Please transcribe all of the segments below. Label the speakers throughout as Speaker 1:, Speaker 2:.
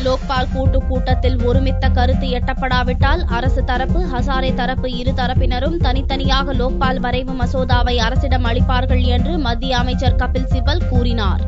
Speaker 1: லோக்பால் கூட்டத்தில் ஒருமித்த கருத்து எட்டப்படாவிட்டால் அரசு தரப்பு, ஹசாரே தரப்பு இரு தரப்பினரும் தனித்தனியாக லோக்பால் வரைவு மசோதாவை அரசிடம் அளிப்பார்கள் என்று மத்திய அமைச்சர் கபில் சிபல் கூறினார்.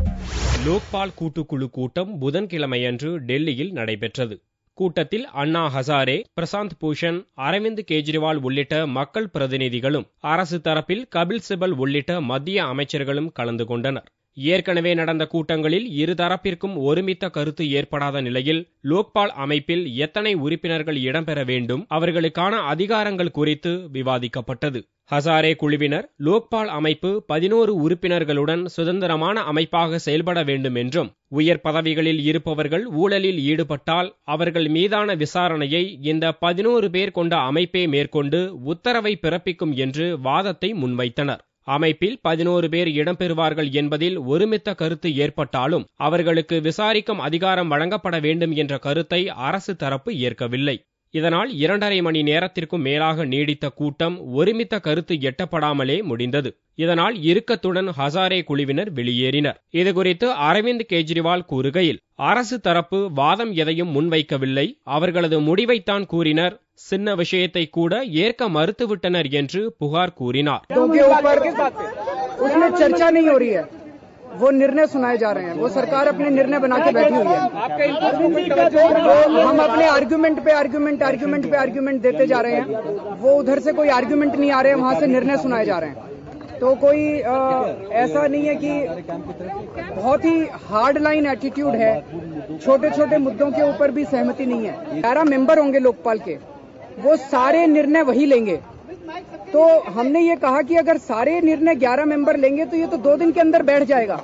Speaker 2: லோக்பால் கூட்டுக்குழு கூட்டம் புதன்கிழமையன்று டெல்லியில் நடைபெற்றது. கூட்டத்தில் அண்ணா ஹசாரே, பிரசாந்த் பூஷன், அரவிந்த் கெஜ்ரிவால் உள்ளிட்ட மக்கள் பிரதிநிதிகளும், அரசு தரப்பில் கபில் சிபல் உள்ளிட்ட மத்திய அமைச்சர்களும் கலந்து கொண்டனர். ஏற்கனவே நடந்த கூட்டங்களில் இருதரப்பிற்கும் ஒருமித்த கருத்து ஏற்படாத நிலையில் லோக்பால் அமைப்பில் எத்தனை உறுப்பினர்கள் இடம்பெற வேண்டும், அவர்களுக்கான அதிகாரங்கள் குறித்து விவாதிக்கப்பட்டது. ஹசாரே குழுவினர் லோக்பால் அமைப்பு 11 உறுப்பினர்களுடன் சுதந்திரமான அமைப்பாக செயல்பட வேண்டும் என்றும், உயர் பதவிகளில் இருப்பவர்கள் ஊழலில் ஈடுபட்டால் அவர்கள் மீதான விசாரணையை இந்த 11 பேர் கொண்ட அமைப்பே மேற்கொண்டு உத்தரவை பிறப்பிக்கும் என்று வாதத்தை முன்வைத்தனர். அமைப்பில் 11 பேர் இடம்பெறுவார்கள் என்பதில் ஒருமித்த கருத்து ஏற்பட்டாலும் அவர்களுக்கு விசாரிக்கும் அதிகாரம் வழங்கப்பட வேண்டும் என்ற கருத்தை அரசு தரப்பு ஏற்கவில்லை. இதனால் 2.5 மணி நேரத்திற்கும் மேலாக நீடித்த கூட்டம் ஒருமித்த கருத்து எட்டப்படாமலே முடிந்தது. இதனால் இறுக்கத்துடன் ஹசாரே குழுவினர் வெளியேறினர். இதுகுறித்து அரவிந்த் கெஜ்ரிவால் கூறுகையில், அரசு தரப்பு வாதம் எதையும் முன்வைக்கவில்லை, அவர்களது முடிவைத்தான் கூறினர், சின்ன விஷயத்தை கூட ஏற்க மறுத்துவிட்டனர் என்று புகார் கூறினார்.
Speaker 3: वो निर्णय सुनाए जा रहे हैं, वो सरकार अपने निर्णय बना के बैठी हुई है। हम अपने आर्गुमेंट देते जा रहे हैं, वो उधर से कोई आर्गुमेंट नहीं आ रहे हैं, वहां से निर्णय सुनाए जा रहे हैं। तो कोई ऐसा नहीं है कि बहुत ही हार्ड लाइन एटीट्यूड है, छोटे छोटे मुद्दों के ऊपर भी सहमति नहीं है। 11 मेंबर होंगे लोकपाल के, वो सारे निर्णय वही लेंगे। तो हमने ये कहा कि अगर सारे निर्णय 11 मेंबर लेंगे तो ये तो 2 दिन के अंदर बैठ जाएगा.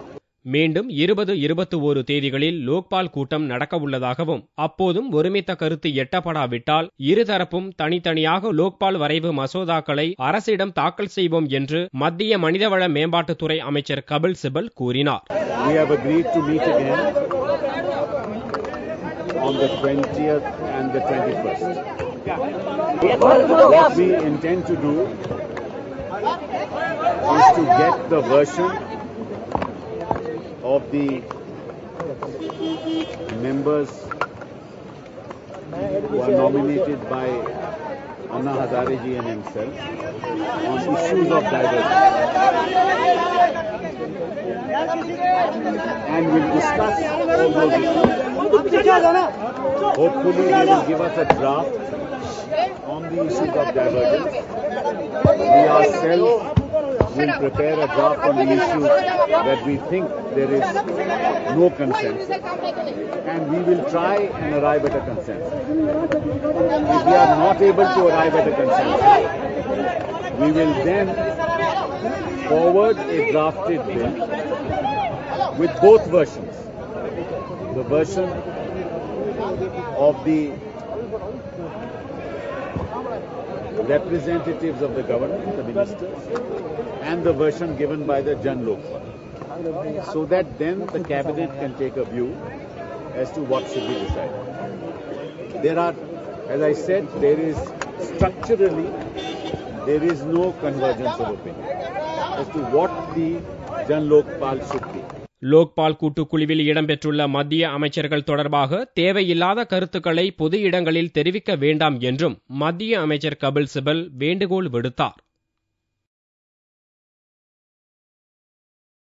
Speaker 2: மீண்டும் 20-21 தேதிகளில் லோக்பால் கூட்டம் நடக்க உள்ளதாகவும், அப்போதும் ஒருமித்த கருத்து எட்டப்படாவிட்டால் இருதரப்பும் தனித்தனியாக லோக்பால் வரைவு மசோதாக்களை அரசிடம் தாக்கல் செய்வோம் என்று மத்திய மனிதவள மேம்பாட்டுத்துறை அமைச்சர் கபில் சிபல் கூறினார்.
Speaker 4: We have agreed to meet again on the 20th and the 21st. What we intend to do is to get the version of the members who are nominated by Anna Hazare ji and himself on issues of diversity, and we'll discuss all those issues. Hopefully they will give us a draft on the issues of divergence. We ourselves will prepare a draft on the issues that we think there is no consensus, and we will try and arrive at a consensus. If we are not able to arrive at a consensus, we will then forward a drafted bill with both versions. The version of the representatives of the government, the ministers, and the version given by the Jan Lokpal, so that then the cabinet can take a view as to what should be decided. There are, as I said, structurally there is no convergence of opinion as to what the Jan Lokpal should be.
Speaker 2: Lokpal கூட்டுக்குழுவில் இடம்பெற்றுள்ள மத்திய அமைச்சர்கள் தொடர்பாக தேவையில்லாத கருத்துக்களை பொது இடங்களில் தெரிவிக்க வேண்டாம் என்றும் மத்திய அமைச்சர் கபில் சிபல் வேண்டுகோள் விடுத்தார்.